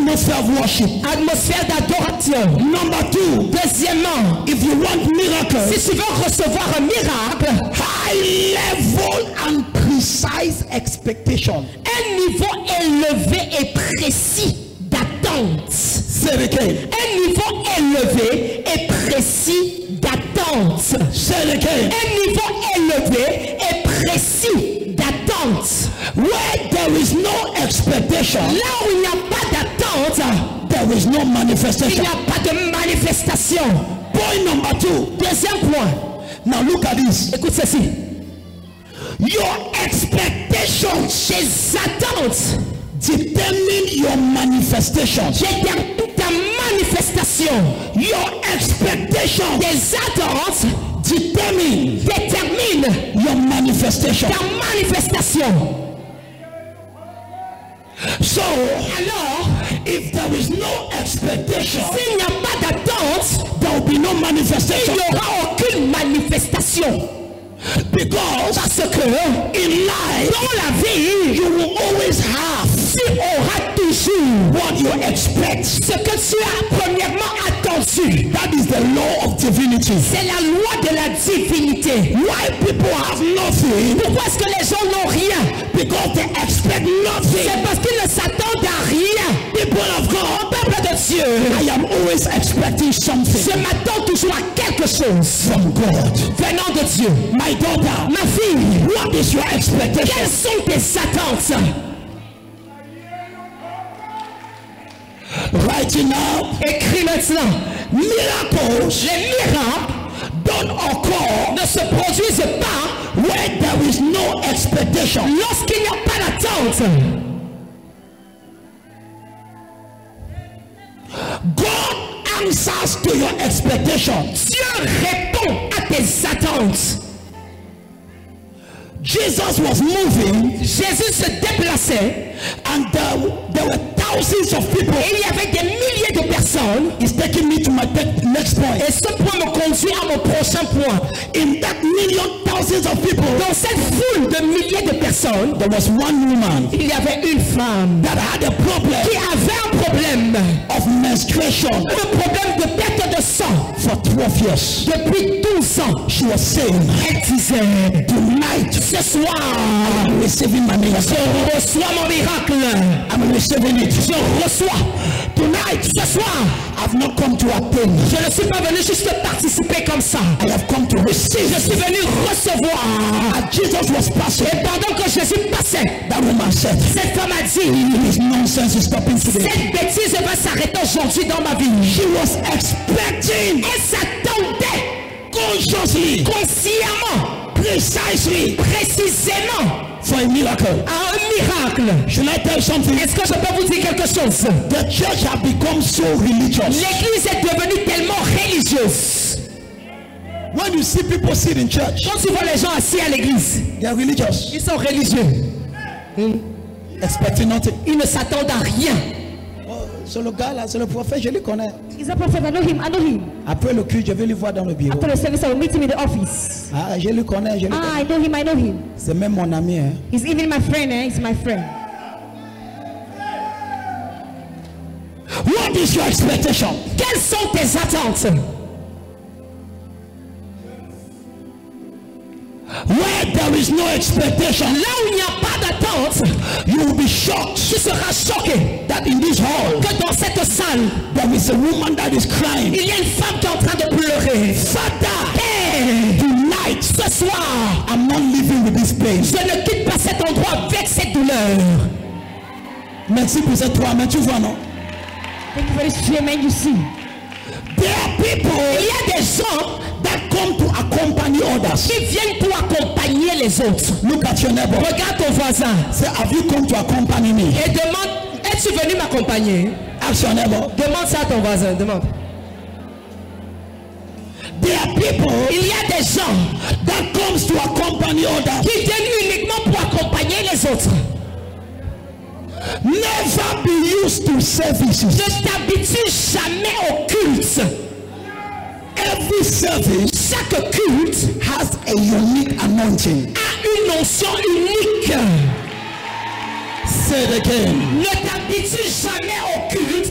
atmosphere of worship. Atmosphère d'adoration. Number 2. Deuxièmement, If you want miracles, si tu veux recevoir un miracle, high level and precise expectation. un niveau élevé et précis d'attente. Say it again. Un niveau élevé et précis d'attente. Say it again. Un niveau élevé et précis d'attente. Where there is no expectation, Là où il n'y a pas d'attente, there is no il manifestation. n'y a pas de manifestation. Point number 2. Deuxième point. Now look at this. Écoute ceci. Your expectations Tes attentes determine your manifestation. déterminent ta manifestation. Your expectations Tes attentes determine déterminent your manifestation. ta manifestation. So, Alors, if there is no expectation, s'il n'y a pas d'attente, there will be no il manifestation. n'y aura aucune manifestation. Because Parce que in life, dans la vie, you will always have tu auras toujours what you expect. ce que tu as premièrement attendu. That is the law of divinity. C'est la loi de la divinité. Why people have nothing? Pourquoi est-ce que les gens n'ont rien? Because they expect nothing. C'est parce qu'ils ne s'attendent à rien. People of Au God, peuple de Dieu, I am always expecting something je m'attends toujours à quelque chose from God. venant de Dieu. My daughter, Ma fille, what is your expectation? quelles sont tes attentes? Right now, Écris maintenant. miracles Les miracles don't occur ne se produisent pas where there is no expectation. lorsqu'il n'y a pas d'attente. God answers to your expectation. Dieu répond à tes attentes. Jesus was moving Jésus se déplaçait and there were thousands of people. et il y avait des milliers de personnes. It's taking me to my next point. Et ce point me conduit à mon prochain point. In that thousands of people, Dans cette foule de milliers de personnes, there was one woman il y avait une femme that had a problem qui avait un problème. of menstruation Un problème de perte de sang for 12 years. depuis 12 ans. She was saying, Elle disait, tonight, ce soir, I'm receiving my miracle. je reçois mon miracle. I'm receiving it. Je reçois. Tonight, Ce soir, I've not come to attain. je ne suis pas venu juste participer comme ça. I have come to receive. Je suis venu recevoir. As Jesus was passing, Et pendant que Jésus passait, that woman said, cette femme a dit, this nonsense is stopping today. cette bêtise va s'arrêter aujourd'hui dans ma vie. She was expecting Elle s'attendait consciously, consciemment, precisely précisément for a miracle. à un miracle. Should I tell you something? Est-ce que je peux vous dire quelque chose? The church has become so religious. L'église est devenue tellement religieuse. When you see people sit in church, Quand tu vois les gens assis à l'église, they are religious, ils sont religieux. expecting nothing. Ils ne s'attendent à rien. Oh, c'est le gars là, c'est le prophète, je le connais. He's a prophet. I know him. I know him. Après le culte, je vais le voir dans le bureau. After the service, I will meet him in the office. Ah, je le connais, je le connais. I know him. I know him. C'est même mon ami. Hein. He's even my friend. He's my friend. What is your expectation? Quelles sont tes attentes? Where there is no expectation, Là où il n'y a pas d'attente, you will be shocked tu seras choqué that in this hall, que dans cette salle, there is a woman that is crying. il y a une femme qui est en train de pleurer. Father, Hey, tonight, ce soir, I'm not living with this pain. je ne quitte pas cet endroit avec cette douleur. Merci pour cette toi, mais tu vois, non? Thank you for this treatment. You see, There are people Il y a des gens that come to accompany others. qui viennent pour accompagner les autres. Look at your neighbor. Regarde ton voisin Say, have you come to accompany me? et demande, es-tu venu m'accompagner? Ask your neighbor. Demande ça à ton voisin, demande. There are people Il y a des gens that comes to accompany others. qui viennent uniquement pour accompagner les autres. Never be used to services. Ne t'habitue jamais au culte. Every service Chaque culte has a unique anointing. a une onction unique. Say it again. Ne t'habitue jamais au culte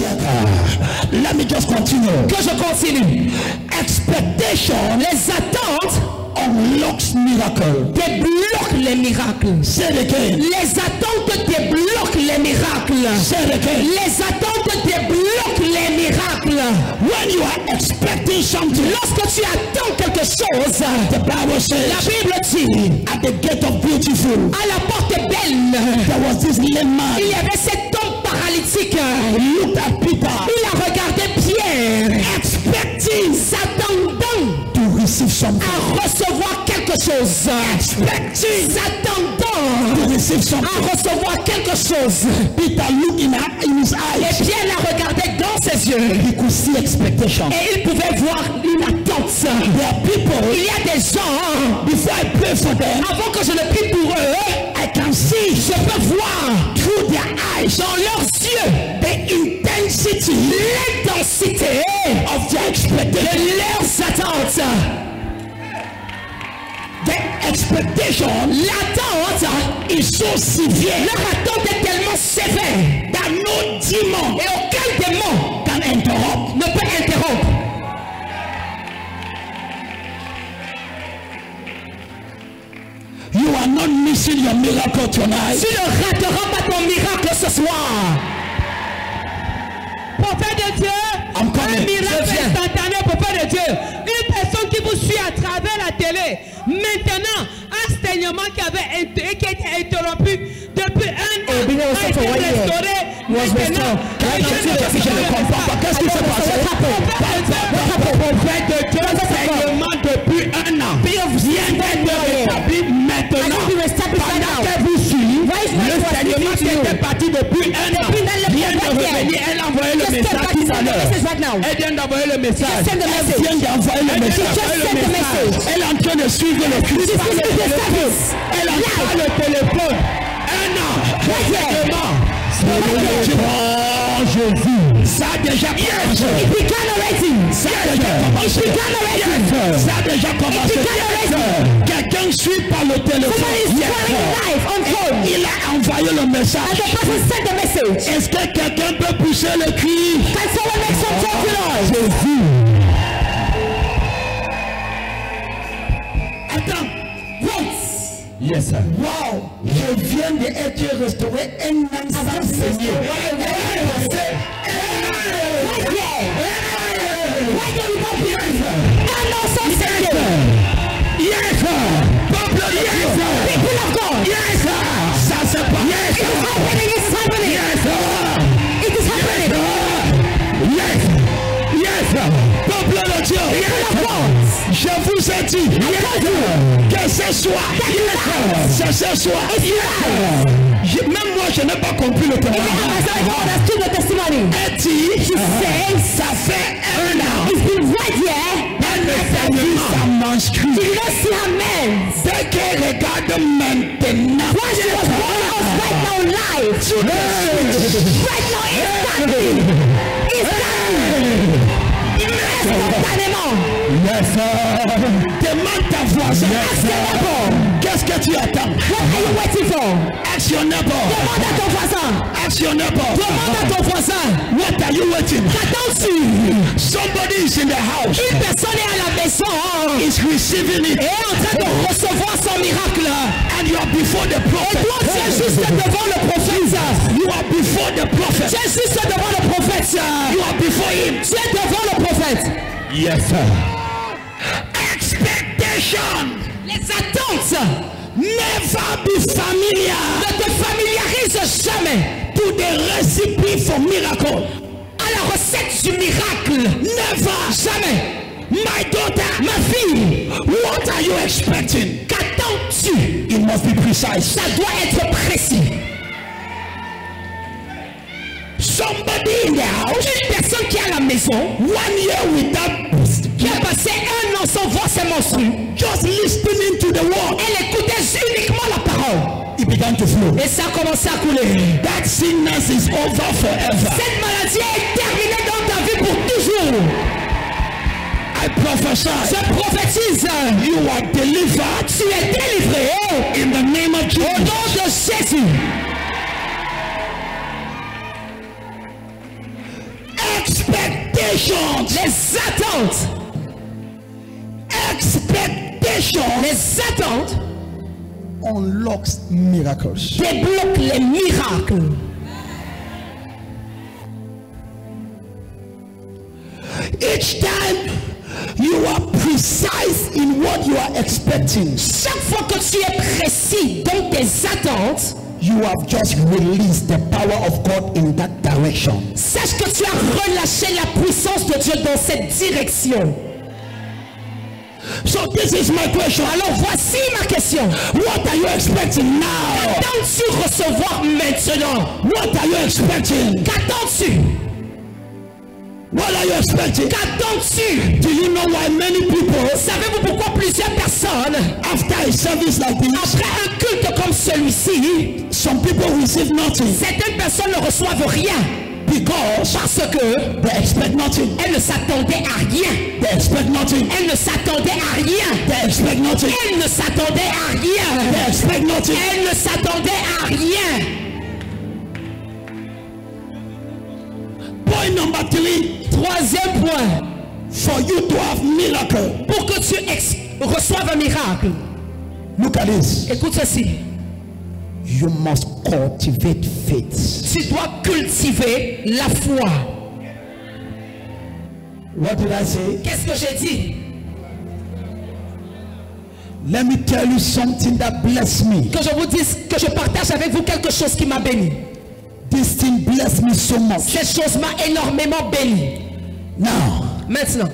Let me just continue. Que je continue. Expectation, Les attentes unlocks miracle. débloquent les miracles. Say it again. Les attentes débloquent les miracles. Say it again. Les attentes débloquent les miracles. When you are expecting something, Lorsque tu attends quelque chose, the Bible la says, Bible dit, at the gate of beautiful, à la porte belle, there was this lame man. il y avait cet homme paralytique. He looked at Peter, Il a regardé Pierre, expecting s'attendant to receive something. à recevoir quelque chose. Expecting S'attendant to receive something. à recevoir quelque chose. Peter looked in his Et eyes. Pierre la regardait dans ses yeux. He could see expectation. Et il pouvait voir une attente. There are people, Il y a des gens, before I pray for them, avant que je ne prie pour eux, I can see je peux voir through their eyes dans leurs yeux the intensity l'intensité of their expectation. de leurs attentes. The expectation L'attente is so severe Leur attente est tellement sévère that no demon et aucun démon can interrupt. ne peut interrompre. You are not missing your miracle tonight. Tu ne rateras pas ton miracle ce soir. Prophète de Dieu, I'm coming. un miracle Je viens. instantané, prophète de Dieu. Une personne qui vous suit à travers la télé, maintenant, un saignement qui a été interrompu depuis un an, being a also été for 1 year. restauré. Maintenant, Je ne comprends pas. Qu'est-ce qui s'est passé? Prophète de Dieu, saignement depuis un an. Vient d'être rétabli maintenant. Pendant que vous suivez, le saignement qui était parti depuis un an vient de revenir. Elle a envoyé le message tout à l'heure. Elle vient d'envoyer le message. Elle vient d'envoyer le message. Elle est en train de suivre le Christ. Elle a pris le téléphone. Un an. Oh Jésus. Ça a déjà commencé. Ça a déjà commencé. Ça a déjà commencé. Quelqu'un suit par le téléphone. Il a envoyé le message. Est-ce que quelqu'un peut pousser le cri? Jésus. Attends. Yes, sir. Wow, je viens d'être restauré un an sans saigner. Yes, peuple de Dieu. People of God, Yes, ça se passe. Yes, it is happening, it is happening. yes, It is happening. yes, peuple de Dieu. Je vous ai dit que ce soir, ce soir, même moi je n'ai pas compris le témoignage. Elle dit, ça fait un an. Elle ne fait plus sa menstrue. Dès qu'elle regarde maintenant, demande ta voisin. Qu'est-ce que tu attends? Ask your neighbor. Ask your neighbor. What are you waiting? Somebody is in the house. Une personne est à la maison Is receiving it. et est en train de recevoir son miracle. And you are before the Et prophet. toi, tu es juste devant le prophète. You are before the Tu prophet. es juste devant le prophète. You are before him. Tu es devant le prophète. Yes, sir. Expectation. Les attentes Never be familiar ne te familiarisent jamais to the recipe for miracle. à la recette du miracle. Never. Jamais. My daughter, Ma fille, what are you expecting? qu'attends-tu? It must be precise. Ça doit être précis. Somebody in the house, Une personne qui est à la maison, 1 year without qui a passé un an sans voir ses menstrues, just listening to the word, elle écoutait uniquement la parole. it began to flow. Et ça a commencé à couler. That sickness is over forever. Cette maladie est terminée dans ta vie pour toujours. I prophesy. Je prophétise. You are delivered Tu es délivré in the name of au Jesus. nom de Jésus. Expectations. Les attentes. Expectations. Les attentes Unlocks miracles. débloquent les miracles. Each time you are precise in what you are expecting, Chaque fois que tu es précis dans tes attentes, you have just released the power of God in that direction. sache que tu as relâché la puissance de Dieu dans cette direction. So this is my question. Alors voici ma question. What are you expecting now? Qu'attends-tu recevoir maintenant? What are you expecting? Qu'attends-tu? What are you expecting? Qu'attends-tu? Do you know why many people, Savez-vous pourquoi plusieurs personnes, after a service like this, après un culte comme celui-ci, some people receive nothing certaines personnes ne reçoivent rien? because Parce que they expect nothing. elles ne s'attendaient à rien. They expect nothing. Elles ne s'attendaient à rien. They expect nothing. Elles ne s'attendaient à rien. They expect nothing. Elles ne s'attendaient à rien. Point number 3. Troisième point. For you to have miracle. Pour que tu reçoives un miracle. Look at this. Écoute ceci. You must cultivate faith. Tu dois cultiver la foi. What did I say? Qu'est-ce que j'ai dit? Let me tell you something that blessed me. Que je vous dise, que je partage avec vous quelque chose qui m'a béni. This thing blessed me so much. Cette chose m'a énormément béni. Now, Maintenant,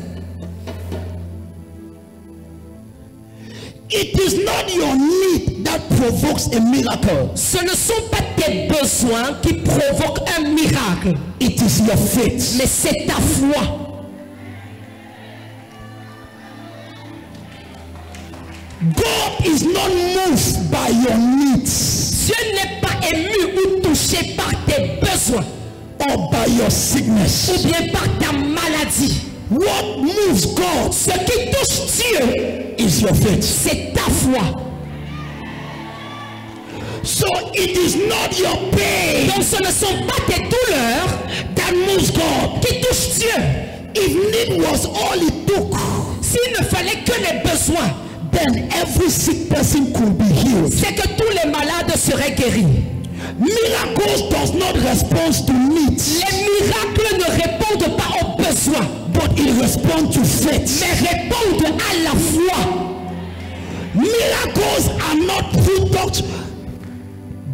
it is not your need that provokes a miracle. ce ne sont pas tes besoins qui provoquent un miracle, It is your faith. mais c'est ta foi. God is not moved by your needs Dieu n'est pas ému ou touché par tes besoins or by your sickness. ou bien par ta maladie. What moves God Ce qui touche Dieu, is your faith. c'est ta foi. So it is not your pain Donc ce ne sont pas tes douleurs that moves God. qui touchent Dieu. If need was all it took, S'il ne fallait que les besoins, then every sick person could be healed. c'est que tous les malades seraient guéris. Miracles does not respond to needs, Les miracles ne répondent pas aux besoins, but it responds to faith. mais répondent à la foi. Miracles are not produced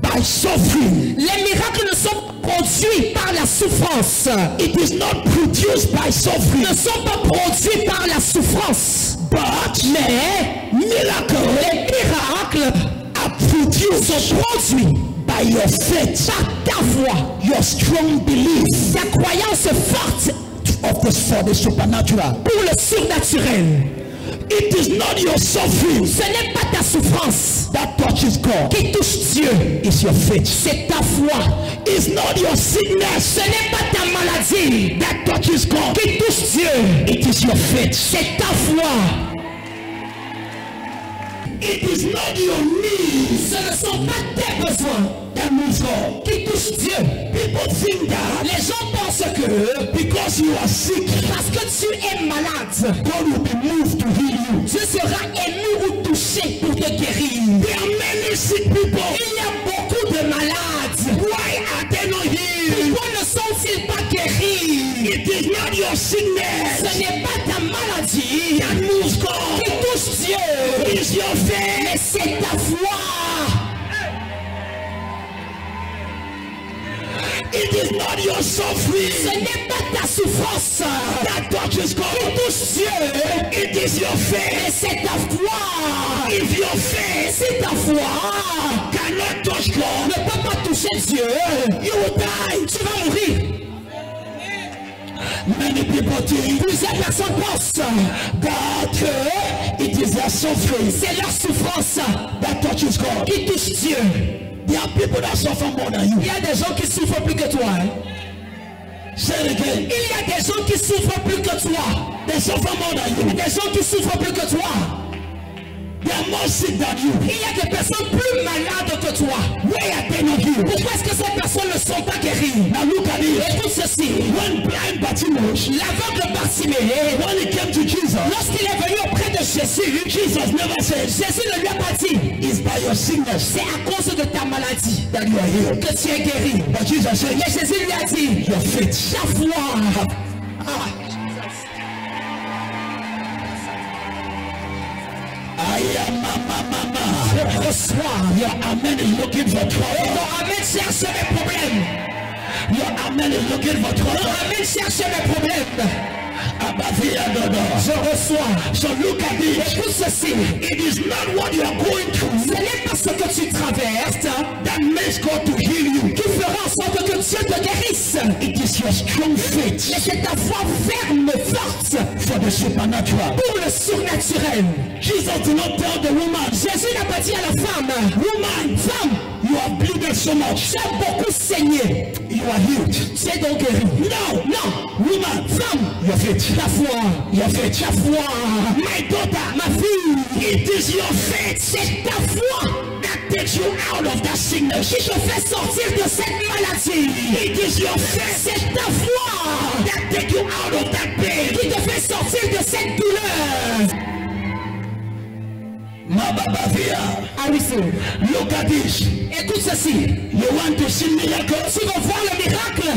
by suffering. Les miracles ne sont pas produits par la souffrance. It is not produced by suffering, Ne sont pas produits par la souffrance. but Mais miracles les miracles are produced sont produits by your faith, par ta foi, your strong belief ta croyance forte for the supernatural. pour le surnaturel. It is not your suffering Ce n'est pas ta souffrance that touches God. qui touche Dieu, It's your faith. c'est ta foi. It's not your sickness Ce n'est pas ta maladie that touches God. qui touche Dieu, It is your faith. c'est ta foi. It is not your needs Ce ne sont pas tes besoins that moves God. qui touchent Dieu. People think that Les gens pensent que because you are sick, parce que tu es malade, God will be moved to heal you. Dieu sera ému ou touché pour te guérir. There are many sick people. Il y a beaucoup de malades. Why are they not healed? Pourquoi ne sont-ils pas guéris? It is not your sickness Ce n'est pas ta maladie that moves God. qui touche Dieu, It's your mais faith. c'est ta foi. It is not your Ce suffering n'est pas ta souffrance that touches qui God. touche Dieu, It is your mais faith. c'est ta foi. If your faith Si ta foi cannot touch God, ne peut pas toucher Dieu, you will die. tu vas mourir. Many people think Plusieurs personnes pensent that it is their suffering c'est leur souffrance that touches God. qui touche Dieu. There are people that suffer more than you. Il y a des gens qui souffrent plus que toi. Hein? Say it again. Il y a des gens qui souffrent plus que toi. They suffer more than Il y a you. des gens qui souffrent plus que toi. They are more sick than you. Il y a des personnes plus malades que toi. Why are they not healed? Pourquoi est-ce que ces personnes ne sont pas guéries? Now look at it. Écoute ceci. When blind Bartimaeus, L'aveugle Bartimée, when he came to Jesus, lorsqu'il est venu auprès de Jésus, Jesus never said, Jésus ne lui a pas dit, it's by your sickness c'est à cause de ta maladie that you are healed. que tu es guéri. But Jesus said, Mais Jésus lui a dit, your faith. ta foi. Je reçois. Your amen is looking for Et trouble. ton amen cherche mes problèmes. Your amen is looking for Ton trouble. amen cherche mes problèmes. Je reçois. So look at this. Écoute ceci. It is not what you are going Ce through n'est pas ce que tu traverses that makes God to heal you. qui fera en sorte que Dieu te guérisse. It is your strong faith Mais c'est ta foi ferme, forte for the supernatural. pour le surnaturel. Jesus did not tell the woman, Jésus n'a pas dit à la femme, woman, femme, you have bleeded so much. tu as beaucoup saigné. You are healed. Tu es donc guéri. No, Non, woman, femme, your faith. ta foi, Your faith. ta foi. My daughter, Ma fille, it is your faith c'est ta foi that takes you out of that sickness. qui te fait sortir de cette maladie. It is your faith C'est ta foi that takes you out of that pain. qui te fait sortir de cette douleur. Ah oui, c'est. Look at this. Écoute ceci. You want to see miracle? Tu vas voir le miracle.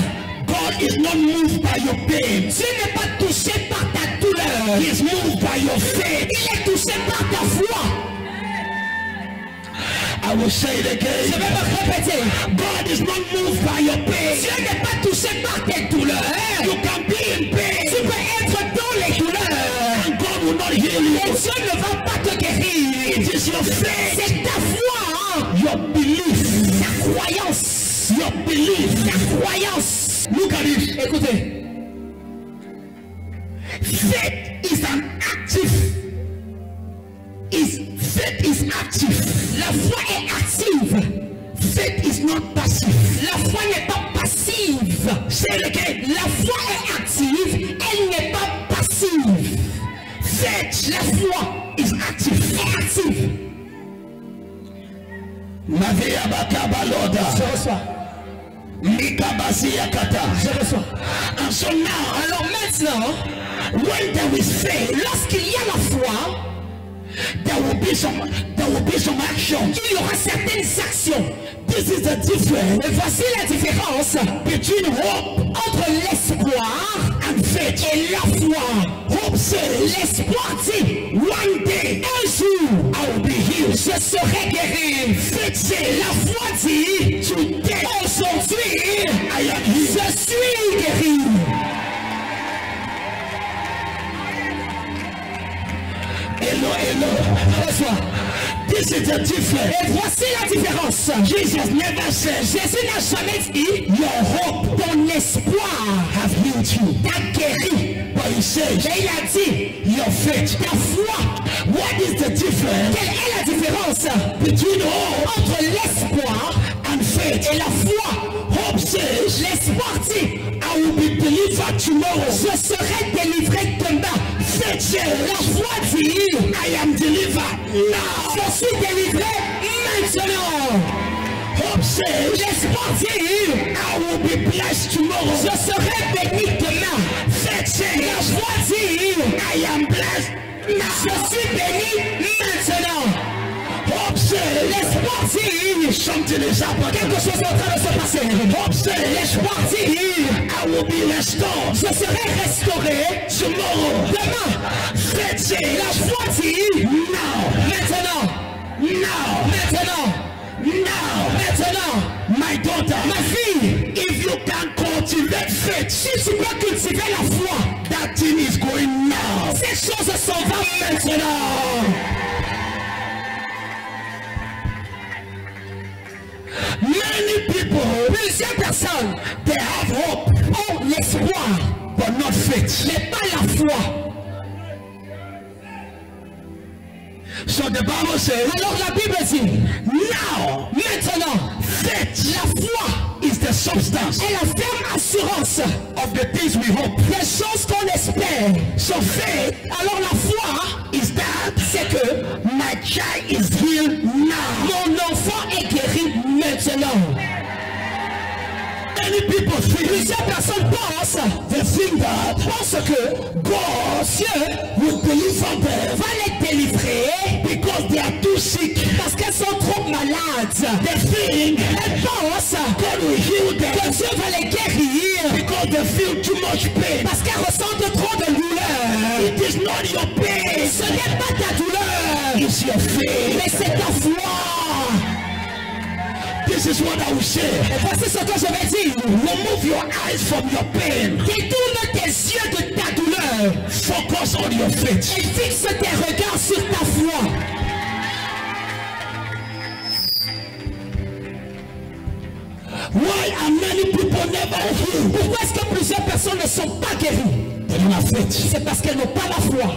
God is not moved by your pain. Dieu n'est pas touché par ta douleur. He is moved by your faith. Il est touché par ta foi. I will say it Je again. vais me répéter. God is not moved by your pain. Dieu n'est pas touché par tes douleurs. You can be in pain Tu peux être dans les douleurs. and God will not heal you. Et Dieu ne va pas te guérir. It is your faith, C'est ta foi. your belief, Ta croyance. your belief. Ta croyance. Look at it. Écoutez. Faith is an active. Faith is active. La foi est active. Faith is not passive. La foi n'est pas passive. Say it again. La foi est active. Elle n'est pas passive. Faith La foi is active. est active. Mavia bakaba Je loda. reçois. Mikabasi yakata. Je reçois. And so now, Alors maintenant, when there is faith, lorsqu'il y a la foi, there will be some action. il y aura certaines actions. This is the difference Et voici la différence between hope entre l'espoir and faith. et la foi. Hope says, L'espoir dit, one day un jour, I will be healed. je serai guéri. Faith says, La foi dit, today aujourd'hui, I am healed. je suis guéri. Hello. Reçois. This is the difference. Et voici la différence. Jesus never says, Jésus n'a jamais dit, your hope ton espoir have healed you. t'a guéri. But he says, Mais il a dit, your faith. ta foi. What is the difference Quelle est la différence between hope entre l'espoir and faith? et la foi? Hope says, L'espoir dit, I will be delivered tomorrow. je serai délivré demain. Faith says, La foi dit, I am delivered now. je suis délivré maintenant. Hope says, L'espoir dit, I will be blessed tomorrow. je serai béni demain. Faith La says, foi dit, I am blessed je now. suis béni maintenant. Hope says, L'espoir dit, something is happening. quelque chose est en train de se passer. Hope says, L'espoir dit, I will be restored je serai restauré tomorrow. demain. Faith says, La foi dit, now, maintenant, now, maintenant, my daughter, ma fille, if you can cultivate faith, si tu peux cultiver la foi, that thing is going now. ces choses s'en vont maintenant. Many people, Plusieurs personnes they have hope, ont l'espoir, but not faith. mais pas la foi. So the Bible says, Alors la Bible dit, now, maintenant, faith la foi is the substance est la ferme assurance of the things we hope. des choses qu'on espère. So faith Alors la foi, is that c'est que my child is healed now. Mon enfant est guéri maintenant. Many people think, plusieurs personnes pensent, que Dieu will deliver them va les délivrer because they are too sick. parce qu'elles sont trop malades. They think Elles pensent God will heal them que Dieu va les guérir because they feel too much pain. parce qu'elles ressentent trop de douleur. It is not your pain, Ce n'est pas ta douleur, it's your faith. mais c'est ta foi. This is what I will say. Et voici ce que je vais dire. Remove your eyes from your pain. Détourne tes yeux de ta douleur Focus on your faith. et fixe tes regards sur ta foi. Why are many people never healed? Pourquoi est-ce que plusieurs personnes ne sont pas guéries? They don't have faith. C'est parce qu'elles n'ont pas la foi.